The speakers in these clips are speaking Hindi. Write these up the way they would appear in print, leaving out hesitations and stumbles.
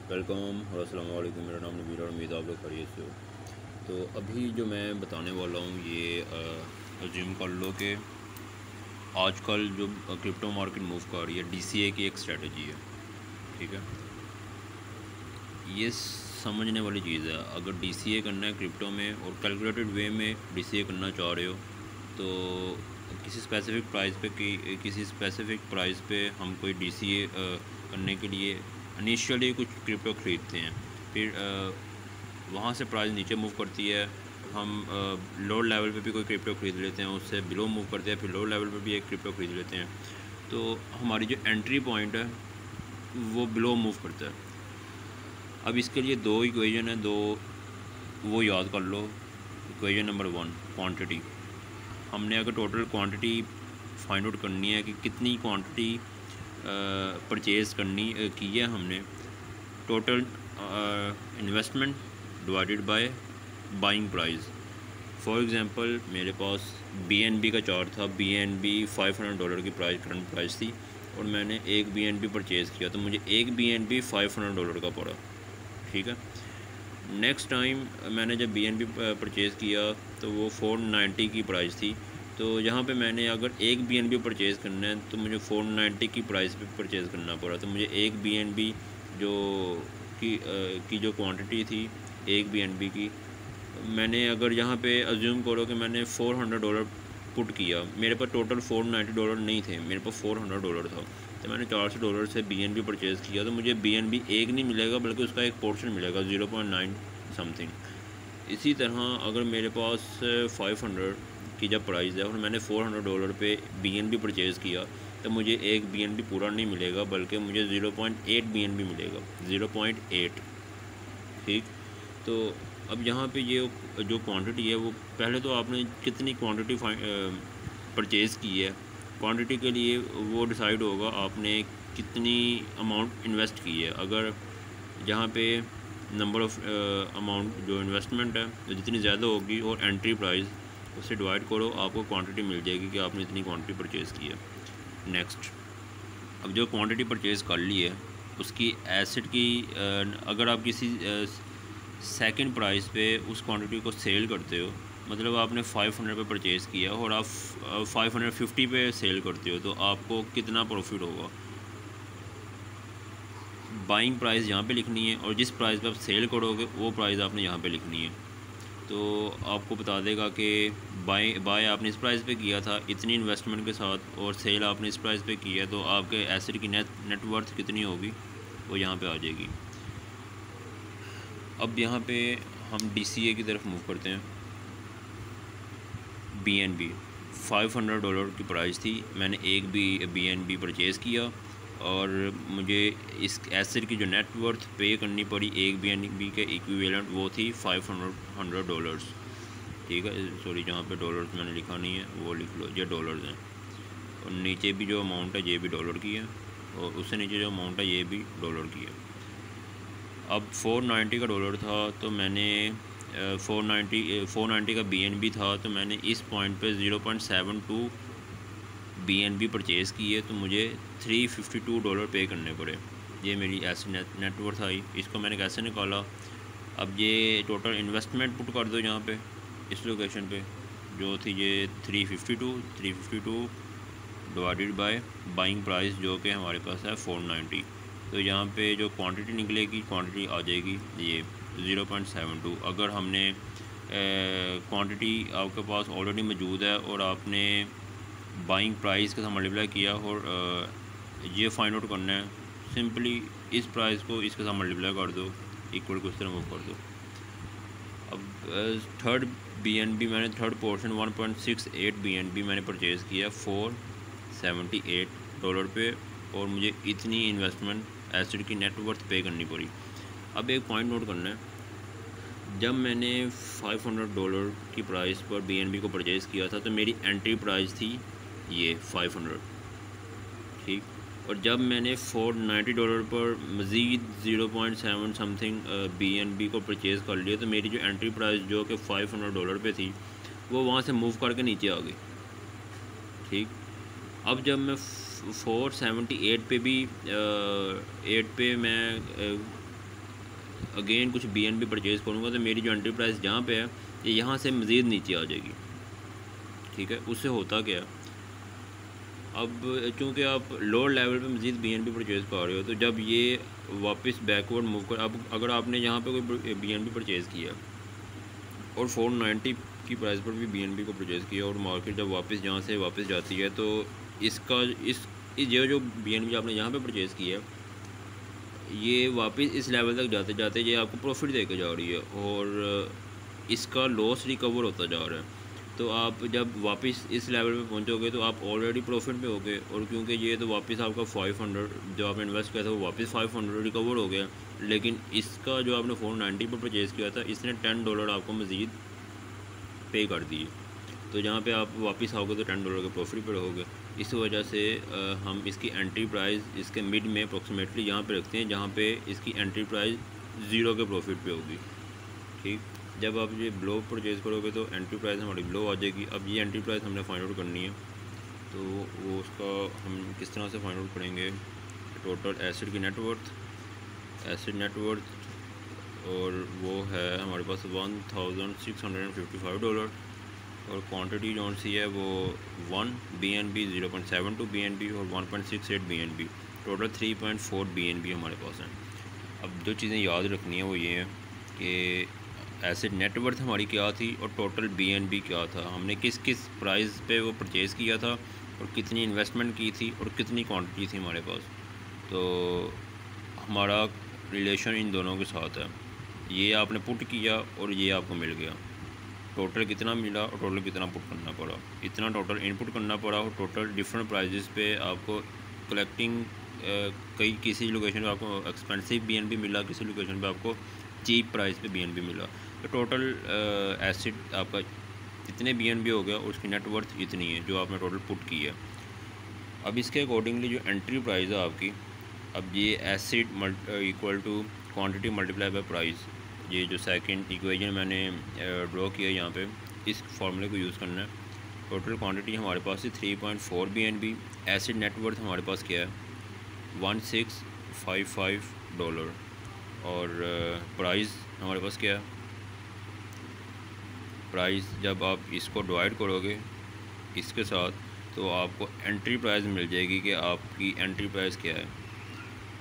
वेलकम और अस्सलाम वालेकुम। मेरा नाम नबीर और उम्मीद आप लोग खैरियत से हो। तो अभी जो मैं बताने वाला हूँ ये अज्यूम कर लो कि आजकल जो क्रिप्टो मार्केट मूव कर रही है डीसीए की एक स्ट्रेटजी है। ठीक है, ये समझने वाली चीज़ है। अगर डीसीए करना है क्रिप्टो में और कैलकुलेटेड वे में डीसीए करना चाह रहे हो तो किसी स्पेसिफिक प्राइस पे किसी स्पेसिफिक प्राइस पे हम कोई डीसीए करने के लिए इनिशियली कुछ क्रिप्टो ख़रीदते हैं। फिर वहाँ से प्राइस नीचे मूव करती है, हम लोअर लेवल पे भी कोई क्रिप्टो ख़रीद लेते हैं, उससे बिलो मूव करते हैं, फिर लोअर लेवल पे भी एक क्रिप्टो ख़रीद लेते हैं। तो हमारी जो एंट्री पॉइंट है वो बिलो मूव करता है। अब इसके लिए दो इक्वेशन है, दो वो याद कर लो। Equation number 1 quantity. हमने अगर टोटल क्वांटिटी फाइंड आउट करनी है कि कितनी क्वांटिटी परचेज़ की है हमने, total investment divided by buying price. For example मेरे पास BNB का चार्ट था। BNB $500 की करंट प्राइस थी और मैंने एक BNB परचेज़ किया तो मुझे एक BNB $500 का पड़ा। ठीक है, नेक्स्ट टाइम मैंने जब BNB परचेज़ किया तो वो 490 की प्राइस थी। तो यहाँ पे मैंने अगर एक BNB परचेज़ करना है तो मुझे 490 की प्राइस पे परचेज़ करना पड़ा। तो मुझे एक BNB जो की जो क्वांटिटी थी एक BNB की, मैंने अगर यहाँ पे अज्यूम करो कि मैंने $400 पुट किया, मेरे पास टोटल $490 नहीं थे, मेरे पास $400 था। तो मैंने $400 से BNB परचेज़ किया तो मुझे BNB एक नहीं मिलेगा बल्कि उसका एक पोर्शन मिलेगा 0.9 समथिंग। इसी तरह अगर मेरे पास 500 की जब प्राइस है और मैंने $400 पे BNB परचेज़ किया तो मुझे एक BNB पूरा नहीं मिलेगा बल्कि मुझे 0.8 BNB मिलेगा, 0.8। ठीक, तो अब यहाँ पे ये जो क्वांटिटी है वो पहले तो आपने कितनी क्वांटिटी परचेज़ की है, क्वांटिटी के लिए वो डिसाइड होगा आपने कितनी अमाउंट इन्वेस्ट की है। अगर जहाँ पे नंबर ऑफ़ अमाउंट जो इन्वेस्टमेंट है तो जितनी ज़्यादा होगी और एंट्री प्राइस उससे डिवाइड करो, आपको क्वांटिटी मिल जाएगी कि आपने इतनी क्वांटिटी परचेज़ की है। नेक्स्ट, अब जो क्वांटिटी परचेज़ कर ली है उसकी एसेट की अगर आप किसी सेकंड प्राइस पे उस क्वांटिटी को सेल करते हो, मतलब आपने 500 पे परचेज़ किया और आप 550 पे सेल करते हो तो आपको कितना प्रॉफिट होगा। बाइंग प्राइस यहाँ पे लिखनी है और जिस प्राइस पे आप सेल करोगे वो प्राइस आपने यहाँ पे लिखनी है। तो आपको बता देगा कि बाय आपने इस प्राइस पे किया था इतनी इन्वेस्टमेंट के साथ और सेल आपने इस प्राइस पे किया, तो आपके एसेट की नेटवर्थ कितनी होगी वो यहाँ पे आ जाएगी। अब यहाँ पे हम DCA की तरफ मूव करते हैं। BNB $500 की प्राइस थी, मैंने एक भी BNB परचेज़ किया और मुझे इस एसेट की जो नेटवर्थ पे करनी पड़ी एक BNB के इक्विवेलेंट वो थी $500। ठीक है, सॉरी जहाँ पे डॉलर्स मैंने लिखा नहीं है वो लिख लो, ये डॉलर्स हैं और नीचे भी जो अमाउंट है ये भी डॉलर की है और उससे नीचे जो अमाउंट है ये भी डॉलर की है। अब 490 का डॉलर था तो मैंने 490 का BNB था तो मैंने इस पॉइंट पे 0.72 BNB परचेज़ की है तो मुझे $352 पे करने पड़े। ये मेरी ऐसी नेटवर्थ आई। इसको मैंने कैसे निकाला, अब ये टोटल इन्वेस्टमेंट पुट कर दो यहाँ पे इस लोकेशन पे जो थी ये 352 डिवाइडेड बाय बाइंग प्राइस जो कि हमारे पास है 490। तो यहाँ पे जो क्वांटिटी निकलेगी क्वांटिटी आ जाएगी ये 0.72। अगर हमने क्वांटिटी आपके पास ऑलरेडी मौजूद है और आपने बाइंग प्राइस के साथ मल्टीप्लाई किया और ये फाइंड आउट करना है, सिंपली इस प्राइस को इसके साथ मल्टीप्लाई कर दो, इक्वल को इस तरह मूव कर दो। अब थर्ड BNB मैंने थर्ड पोर्शन 1.68 BNB मैंने परचेज़ किया $478 पे और मुझे इतनी इन्वेस्टमेंट एसेट की नेटवर्थ पे करनी पड़ी। अब एक पॉइंट नोट करना है, जब मैंने $500 की प्राइस पर BNB को परचेज़ किया था तो मेरी एंट्री प्राइस थी ये 500। ठीक, और जब मैंने $490 पर मज़ीद 0.7 समथिंग BNB को परचेज़ कर लिया तो मेरी जो एंट्री प्राइस जो कि $500 पे थी वो वहाँ से मूव करके नीचे आ गई। ठीक, अब जब मैं 478 पे भी 8 पे मैं अगेन कुछ BNB परचेज़ करूँगा तो मेरी जो एंट्री प्राइस जहाँ पे है ये यहाँ से मज़ीद नीचे आ जाएगी, ठीक है। उससे होता क्या है, अब चूँकि आप लोअर लेवल पे मज़ीद BNB परचेज़ कर रहे हो, तो जब ये वापस बैकवर्ड मूव कर, अब अगर आपने यहाँ पे कोई BNB परचेज़ किया और 490 की प्राइस पर भी BNB को परचेज़ किया और मार्केट जब वापस यहाँ से वापस जाती है, तो इसका इस ये जो BNB आपने यहाँ पे परचेज़ किया है, ये वापस इस लेवल तक जाते जाते ये आपको प्रॉफिट देके जा रही है और इसका लॉस रिकवर होता जा रहा है। तो आप जब वापस इस लेवल पे पहुंचोगे तो आप ऑलरेडी प्रॉफिट में होगे, और क्योंकि ये तो वापस आपका 500 जो आपने इन्वेस्ट किया था वो वापस 500 रिकवर हो गया, लेकिन इसका जो आपने 490 पर परचेज़ किया था इसने $10 आपको मज़ीद पे कर दिए। तो जहाँ पे आप वापस आओगे तो $10 के प्रॉफिट पर रहोगे। इस वजह से हम इसकी एंट्री प्राइस इसके मिड में अप्रॉक्सीमेटली यहाँ पे रखते हैं, जहाँ पे इसकी एंट्री प्राइस 0 के प्रॉफिट पे होगी, ठीक। जब आप ये ब्लो परचेज़ करोगे तो एंट्री प्राइस हमारी ब्लो आ जाएगी। अब ये एंट्री प्राइस हमने फाइंड आउट करनी है, तो वो उसका हम किस तरह से फाइंड आउट करेंगे। टोटल एसिड की नेटवर्थ, एसिड नेटवर्थ, और वो है हमारे पास $1655, और क्वांटिटी जो सी है वो 1 BNB, 0.72 BNB और 1.68 BNB, टोटल 3.4 BNB हमारे पास है। अब जो चीज़ें याद रखनी है वो ये है कि एसिड नेटवर्थ हमारी क्या थी और टोटल BNB क्या था, हमने किस किस प्राइस पे वो परचेज़ किया था और कितनी इन्वेस्टमेंट की थी और कितनी क्वांटिटी थी हमारे पास। तो हमारा रिलेशन इन दोनों के साथ है, ये आपने पुट किया और ये आपको मिल गया। टोटल कितना मिला और टोटल कितना पुट करना पड़ा, इतना टोटल इनपुट करना पड़ा और टोटल डिफरेंट प्राइजेस पे आपको कलेक्टिंग कई किसी लोकेशन पे आपको एक्सपेंसिव BNB मिला, किसी लोकेशन पे आपको चीप प्राइस पे BNB मिला। तो टोटल एसिड आपका जितने BNB हो गया उसकी नेटवर्थ इतनी है जो आपने टोटल पुट की है। अब इसके अकॉर्डिंगली जो एंट्री प्राइस है आपकी, अब ये acid equal to quantity multiply by price, ये जो सेकंड इक्वेशन मैंने ड्रॉ किया यहाँ पे, इस फार्मूले को यूज़ करना है। टोटल क्वांटिटी हमारे पास है 3.4 BNB, एसिड नेटवर्थ हमारे पास क्या है $1655, और प्राइस हमारे पास क्या है, प्राइस जब आप इसको डिवाइड करोगे इसके साथ तो आपको एंट्री प्राइस मिल जाएगी कि आपकी एंट्री प्राइस क्या है।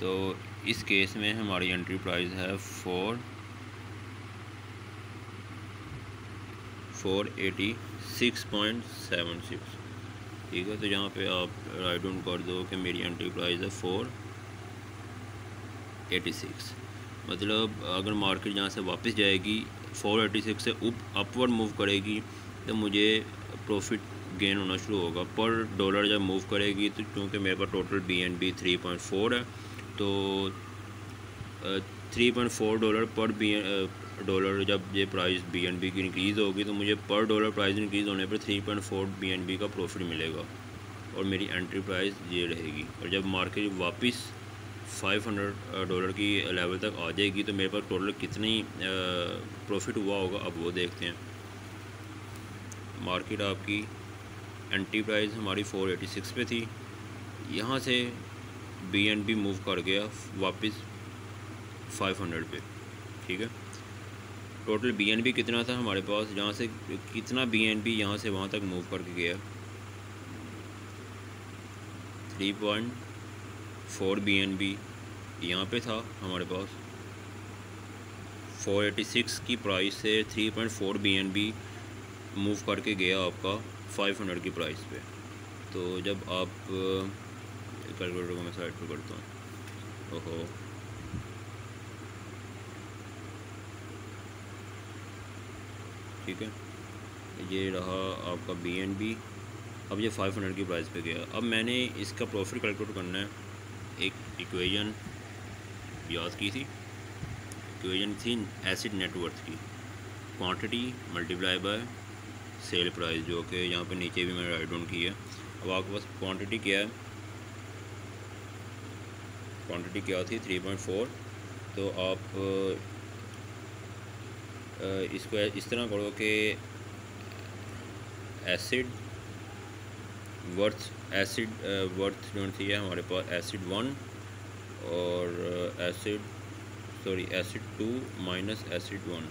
तो इस केस में हमारी एंट्री प्राइस है 486.76, ठीक है। तो यहाँ पे आप राइट डाउन कर दो कि मेरी एंट्री प्राइस है 486, मतलब अगर मार्केट यहाँ से वापस जाएगी 486 से अपवर्ड मूव करेगी तो मुझे प्रॉफिट गेन होना शुरू होगा पर डॉलर। जब मूव करेगी तो क्योंकि मेरे पास टोटल BNB 3.4 है, तो $3.4 पर डॉलर जब ये प्राइस BNB की इंक्रीज़ होगी तो मुझे पर डॉलर प्राइस इंक्रीज़ होने पर 3.4 BNB का प्रॉफिट मिलेगा और मेरी एंट्री प्राइस ये रहेगी। और जब मार्केट वापस $500 की लेवल तक आ जाएगी तो मेरे पास टोटल कितनी प्रॉफिट हुआ होगा, अब वो देखते हैं। मार्केट आपकी एंट्री प्राइस हमारी 486 पे थी, यहाँ से BNB मूव कर गया वापस 500 पे, ठीक है। टोटल BNB कितना था हमारे पास, जहाँ से कितना BNB यहाँ से वहाँ तक मूव करके गया, 3.4 BNB यहाँ पे था हमारे पास। 486 की प्राइस से 3.4 BNB मूव करके गया आपका 500 की प्राइस पे। तो जब आप कैलकुलेटर को मैं साइड पर करता हूँ, ओहो ठीक है, ये रहा आपका BNB। अब ये 500 की प्राइस पे गया। अब मैंने इसका प्रॉफिट कैलकुलेट करना है। एक इक्वेशन याद की थी, इक्वेशन थी एसिड नेटवर्थ की, quantity multiply bye sale price, जो कि यहाँ पे नीचे भी मैंने राइट डाउन की है। अब आपके पास क्वांटिटी क्या है, क्वांटिटी क्या थी 3.4, तो आप इसको इस तरह करो कि एसिड वर्थ जो थी है हमारे पास एसिड 1 और acid sorry acid 2 minus acid 1,